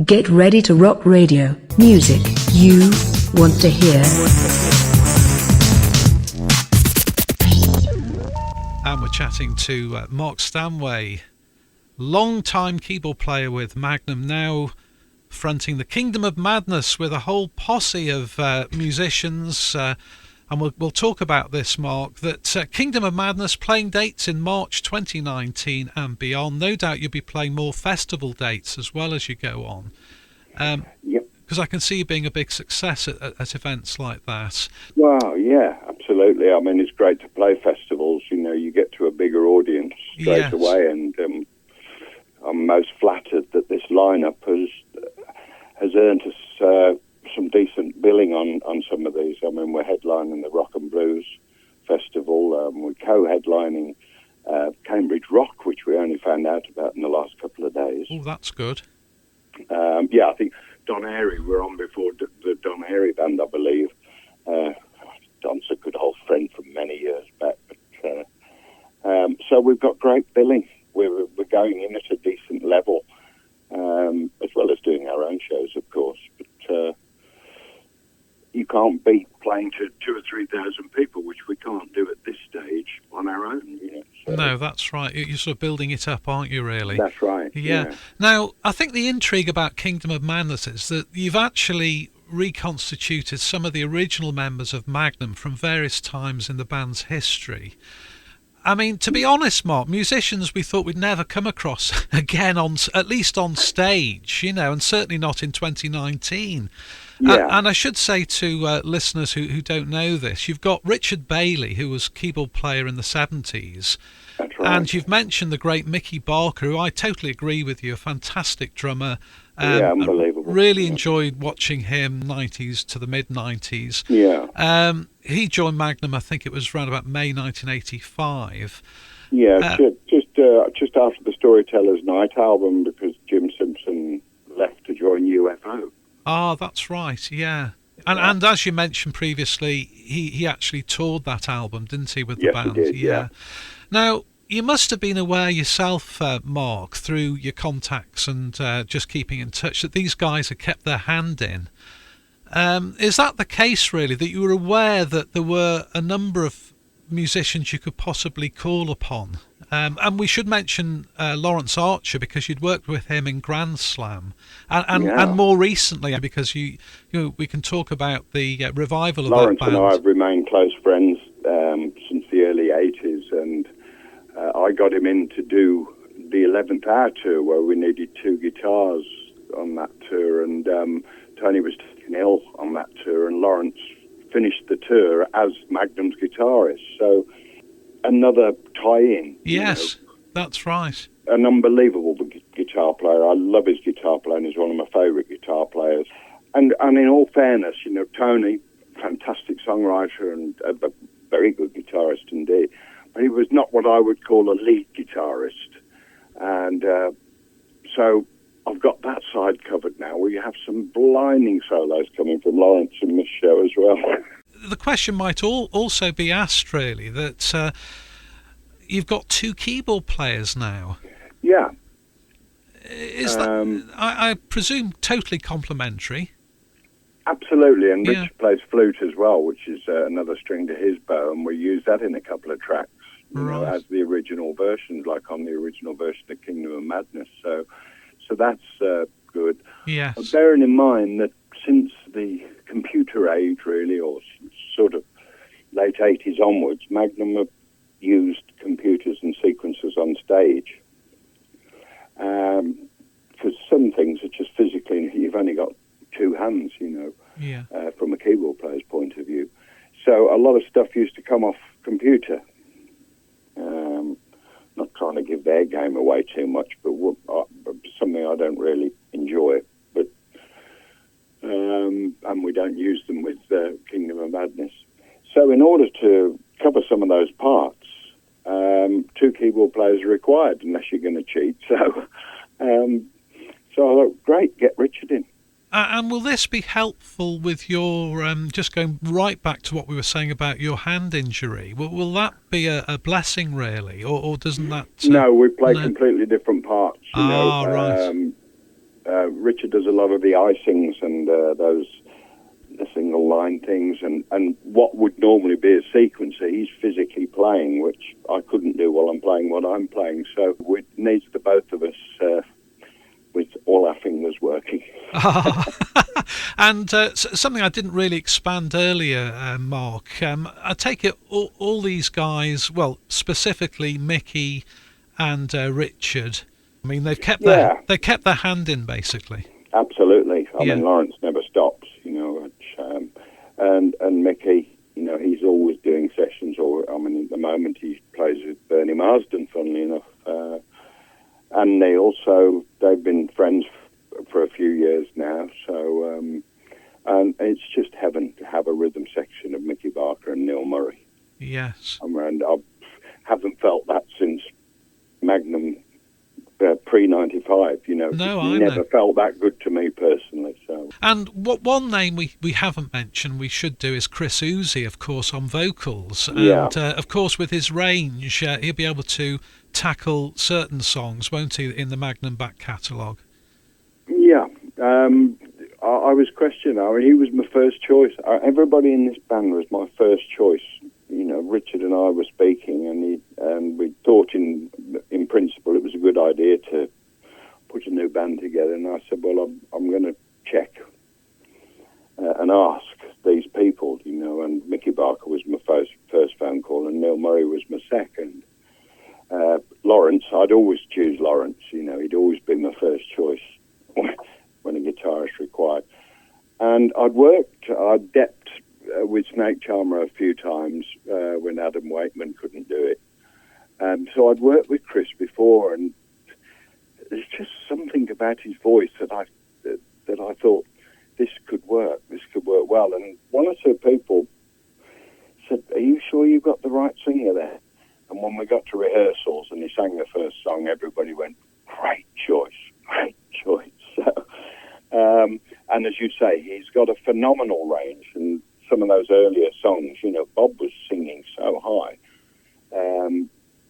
Get ready to rock radio. Music you want to hear. And we're chatting to Mark Stanway, long-time keyboard player with Magnum, now fronting the Kingdom of Madness with a whole posse of musicians. And we'll talk about this, Mark, that Kingdom of Madness playing dates in March 2019 and beyond. No doubt you'll be playing more festival dates as well as you go on. Yep. Because I can see you being a big success at events like that. Well, yeah, absolutely. I mean, it's great to play festivals. You know, you get to a bigger audience straight Yes. away, and I'm most flattered that this lineup has earned us some decent billing on some of these. I mean, we're headlining the Rock and Blues Festival. We're co-headlining Cambridge Rock, which we only found out about in the last couple of days. Oh, that's good. Yeah, I think Don Airy were on before the Don Airy band, I believe. Don's a good old friend from many years back. But, so we've got great billing. We're going in at a decent level, as well as doing our own shows, of course. But you can't beat playing to 2,000 or 3,000 people, which we can't do at this stage on our own. You know, so. No, that's right. You're sort of building it up, aren't you, really? That's right. Yeah. Now, I think the intrigue about Kingdom of Madness is that you've actually reconstituted some of the original members of Magnum from various times in the band's history. I mean, to be honest, Mark, musicians we thought we'd never come across again, at least on stage, you know, and certainly not in 2019. Yeah. And I should say to listeners who don't know this, you've got Richard Bailey, who was keyboard player in the 70s. That's right. And you've mentioned the great Mickey Barker, who I totally agree with you, a fantastic drummer. Yeah, unbelievable. Really enjoyed watching him 90s to the mid-90s. Yeah. He joined Magnum, I think it was around about May 1985. Yeah, just after the Storyteller's Night album, because Jim Simpson left to join UFO. Ah, that's right, yeah. And as you mentioned previously, he actually toured that album, didn't he, with the band? He did, yeah. Now, you must have been aware yourself, Mark, through your contacts and just keeping in touch, that these guys had kept their hand in. Is that the case, really, that you were aware that there were a number of musicians you could possibly call upon? And we should mention Lawrence Archer, because you'd worked with him in Grand Slam, and more recently, because we can talk about the revival of Lawrence that band. and I have remained close friends since the early 80s, and I got him in to do the 11th Hour tour, where we needed 2 guitars on that tour, and Tony was taken ill on that tour, and Lawrence finished the tour as Magnum's guitarist. So another tie-in. Yes, that's right. An unbelievable guitar player. I love his guitar playing. He's one of my favourite guitar players. And in all fairness, you know, Tony, fantastic songwriter and a very good guitarist indeed. But he was not what I would call a lead guitarist. And so I've got that side covered now. We have some blinding solos coming from Lawrence in this show as well. The question might also be asked, really, that you've got 2 keyboard players now. Yeah. Is that, I presume, totally complementary? Absolutely, and Richard plays flute as well, which is another string to his bow, and we use that in a couple of tracks, you know, as the original versions, like on the original version of Kingdom of Madness. So that's good. Yes. Bearing in mind that since the computer age, really, or sort of late 80s onwards, Magnum have used computers and sequencers on stage. For some things, it's just physically, you've only got 2 hands, you know, from a keyboard player's point of view. So a lot of stuff used to come off computer. Not trying to give their game away too much, but something I don't really enjoy. But and we don't use them with Kingdom of Madness. So in order to cover some of those parts, 2 keyboard players are required, unless you're going to cheat. So I thought, great, get Richard in. And will this be helpful with your, just going right back to what we were saying about your hand injury, will that be a blessing, really, or doesn't that... No, we play completely different parts. You know. Right. Richard does a lot of the icings and the single line things, and what would normally be a sequencer, he's physically playing, which I couldn't do while I'm playing what I'm playing. So it needs the both of us with all our fingers working. And something I didn't really expand earlier, Mark, I take it all these guys, well, specifically Mickey and Richard, I mean, they've kept they kept their hand in, basically. Absolutely. I mean, Lawrence never stops, which, and Mickey, he's always doing sessions, or, I mean, at the moment he plays with Bernie Marsden, funnily enough, and they've been friends for a few years now, so, and it's just heaven to have a rhythm section of Mickey Barker and Neil Murray. Yes. And I haven't felt that since Magnum pre-95, No, I never felt that good to me personally. So. And one name we haven't mentioned we should do is Chris Uzi, of course, on vocals. And, of course, with his range, he'll be able to tackle certain songs, won't he, in the Magnum back catalogue? Yeah. I was questioned. I mean, he was my first choice. Everybody in this band was my first choice. Richard and I were speaking, and we thought in principle it was a good idea to put a new band together. And I said, well, I'm going to check and ask these people, and Mickey Barker was my first phone call, and Neil Murray was my second. Lawrence, I'd always choose Lawrence. He'd always be my first choice when a guitarist required. And I'd depped with Snake Charmer a few times when Adam Wakeman couldn't do it. So I'd worked with Chris before, and there's just something about his voice that I thought this could work well. And one or two people said, "Are you sure you've got the right singer there?" And when we got to rehearsals and he sang the first song, everybody went, great choice. So, and as you say, he's got a phenomenal range. And some of those earlier songs, Bob was singing so high.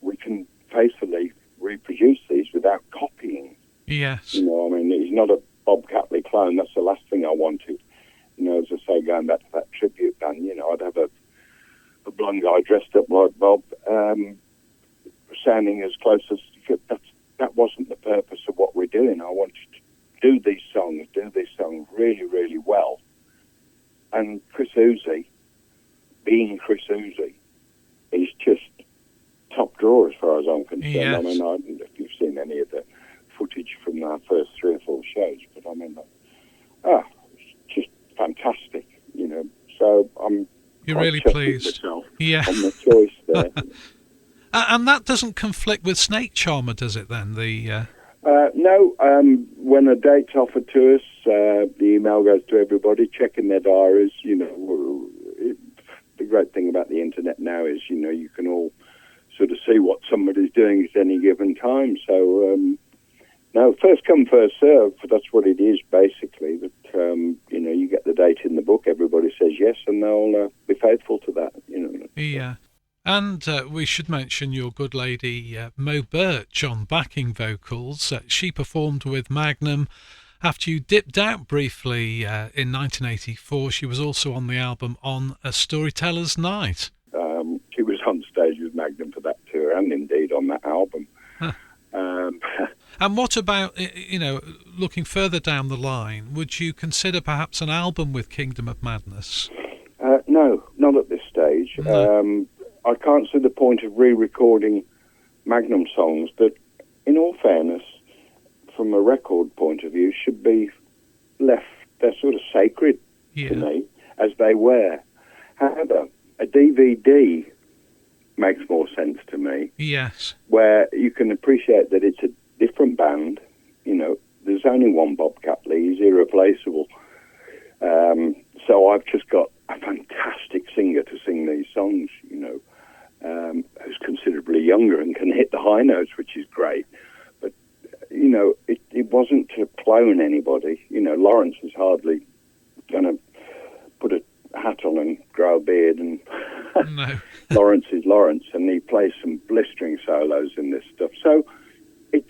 We can faithfully reproduce these without copying. Yes. I mean, he's not a Bob Catley clone. That's the last thing I wanted. As I say, going back to that tribute band, I'd have a blonde guy dressed up like Bob, sounding as close as that wasn't the purpose of what we're doing. I wanted to do these songs really, really well. And Chris Uzi, being Chris Uzi, is just top drawer as far as I'm concerned. Yes. I mean, I don't know if you've seen any of the footage from our first 3 or 4 shows, but I mean, it's just fantastic, So You're quite really chuffed with pleased. myself Yeah. on the choice there. And that doesn't conflict with Snake Charmer, does it then? No, when a date's offered to us, the email goes to everybody, checking their diaries. The great thing about the internet now is, you can all sort of see what somebody's doing at any given time. So, no, first come, first serve. That's what it is, basically. But, you get the date in the book, everybody says yes, and they'll be faithful to that, Yeah. And we should mention your good lady Mo Birch on backing vocals. She performed with Magnum after you dipped out briefly in 1984. She was also on the album On a Storyteller's Night. She was on stage with Magnum for that tour, and indeed on that album. Huh. And what about, looking further down the line, would you consider perhaps an album with Kingdom of Madness? No, not at this stage. No. I can't see the point of re-recording Magnum songs that, in all fairness, from a record point of view, should be left, they're sort of sacred to me, as they were. However, a DVD makes more sense to me. Yes. Where you can appreciate that it's a different band. There's only one Bob Catley, he's irreplaceable. So I've just got a fantastic singer to sing these songs, who's considerably younger and can hit the high notes, which is great. But, it wasn't to clone anybody. Lawrence is hardly going to put a hat on and grow a beard. And no. Lawrence is Lawrence, and he plays some blistering solos in this stuff. So it's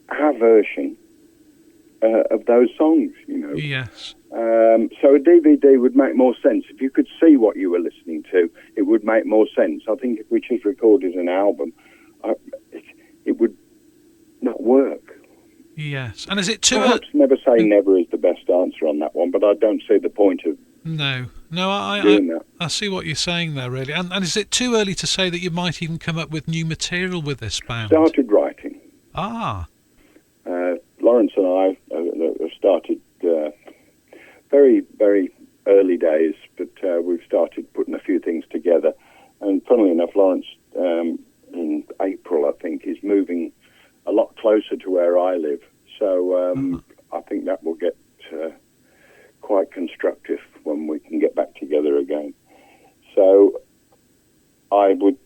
our version of those songs, Yes. So a DVD would make more sense. If you could see what you were listening to, it would make more sense. I think if we just recorded an album, it would not work. Yes. And is it too... Perhaps never say never is the best answer on that one, but I don't see the point of No, doing that. I see what you're saying there, really. And is it too early to say that you might even come up with new material with this band? Started writing. Ah. Lawrence and I have started very, very early days, but we've started putting a few things together. And funnily enough, Lawrence, in April, I think, is moving a lot closer to where I live. So I think that will get quite constructive when we can get back together again. So I would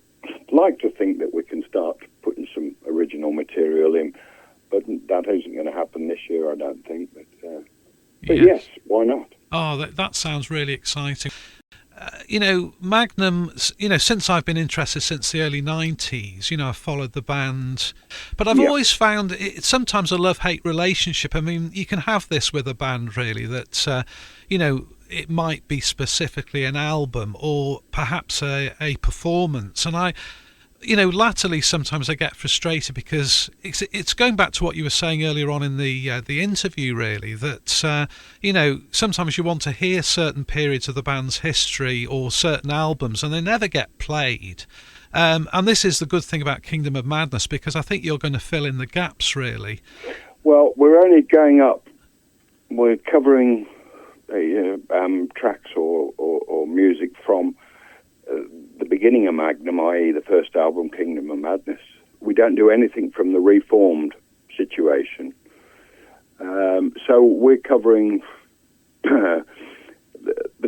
like to think that we can start putting some original material in, but that isn't going to happen this year, I don't think. But yes, why not? Oh, that sounds really exciting. Magnum, since I've been interested since the early 90s, I've followed the band. But I've always found it's sometimes a love-hate relationship. I mean, you can have this with a band, really, that, it might be specifically an album or perhaps a performance. And latterly sometimes I get frustrated because it's going back to what you were saying earlier on in the interview, really, that sometimes you want to hear certain periods of the band's history or certain albums and they never get played. And this is the good thing about Kingdom of Madness, because I think you're going to fill in the gaps, really. Well, we're only going up. We're covering tracks or music from the beginning of Magnum, i.e. the first album, Kingdom of Madness. We don't do anything from the reformed situation. So we're covering the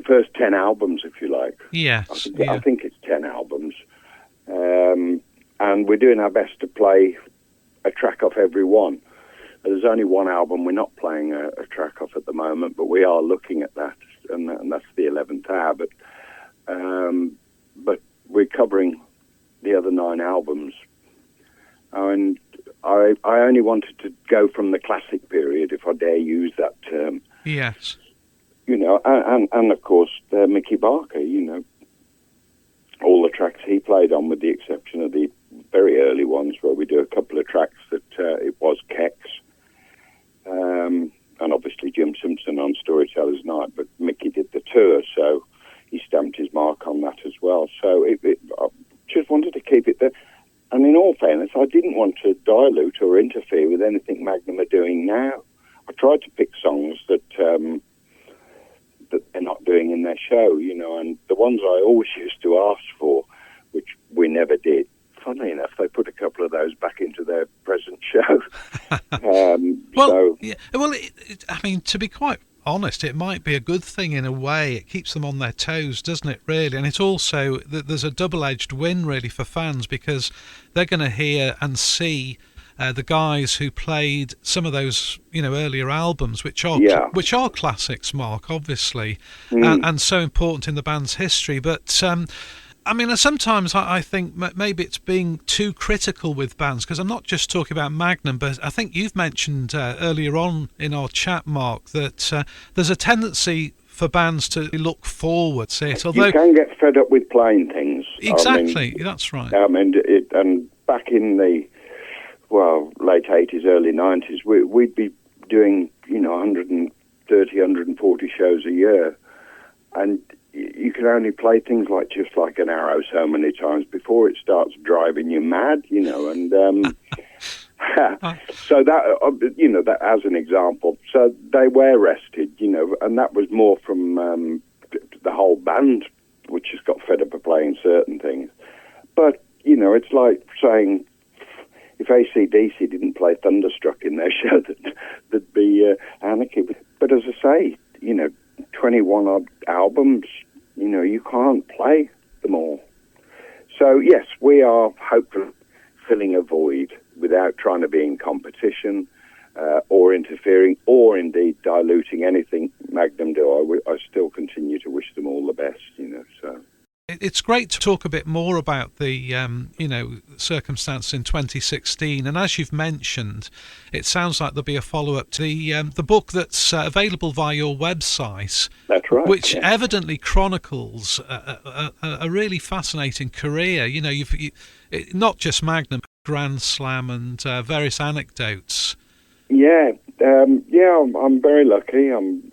first 10 albums, if you like. Yes. I think it's 10 albums. And we're doing our best to play a track off every one. There's only one album we're not playing a track off at the moment, but we are looking at that, and that's the 11th Hour. But we're covering the other 9 albums. And I only wanted to go from the classic period, if I dare use that term. Yes. And of course, Mickey Barker, all the tracks he played on, with the exception of the very early ones where we do a couple of tracks that it was Kex. And obviously Jim Simpson on Storyteller's Night, but Mickey did the tour, so he stamped his mark on that as well. So I just wanted to keep it there. And in all fairness, I didn't want to dilute or interfere with anything Magnum are doing now. I tried to pick songs that they're not doing in their show, and the ones I always used to ask for, which we never did. Funnily enough, they put a couple of those back into their present show. To be quite honest, it might be a good thing in a way. It keeps them on their toes, doesn't it, really? And it also, there's a double-edged win, really, for fans, because they're going to hear and see the guys who played some of those, earlier albums, which are classics, Mark, obviously, and so important in the band's history. But sometimes I think maybe it's being too critical with bands, because I'm not just talking about Magnum, but I think you've mentioned earlier on in our chat, Mark, that there's a tendency for bands to look forward, although you can get fed up with playing things. Exactly, that's right. And back in the late 80s, early 90s, we'd be doing 130, 140 shows a year, and you can only play things like Just Like an Arrow so many times before it starts driving you mad, and so that as an example. So they were rested, and that was more from the whole band, which has got fed up of playing certain things. But, it's like saying if AC/DC didn't play Thunderstruck in their show, there'd be anarchy. But as I say, 21 odd albums, you can't play them all. So yes, we are hopefully filling a void without trying to be in competition or interfering or indeed diluting anything Magnum do. I still continue to wish them all the best, so. It's great to talk a bit more about the circumstance in 2016, and as you've mentioned, it sounds like there'll be a follow-up to the book that's available via your website. That's right. Which yeah. evidently chronicles a really fascinating career. You've not just Magnum, Grand Slam, and various anecdotes. Yeah, I'm very lucky. I'm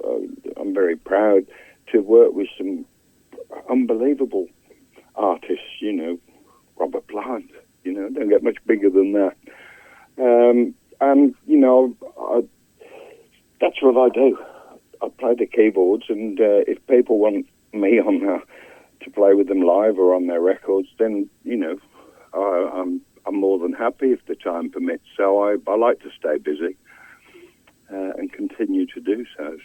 very proud to work with some unbelievable artists. Robert Plant. Don't get much bigger than that. That's what I do. I play the keyboards, and if people want me on to play with them live or on their records, then I'm more than happy if the time permits. So I like to stay busy and continue to do so.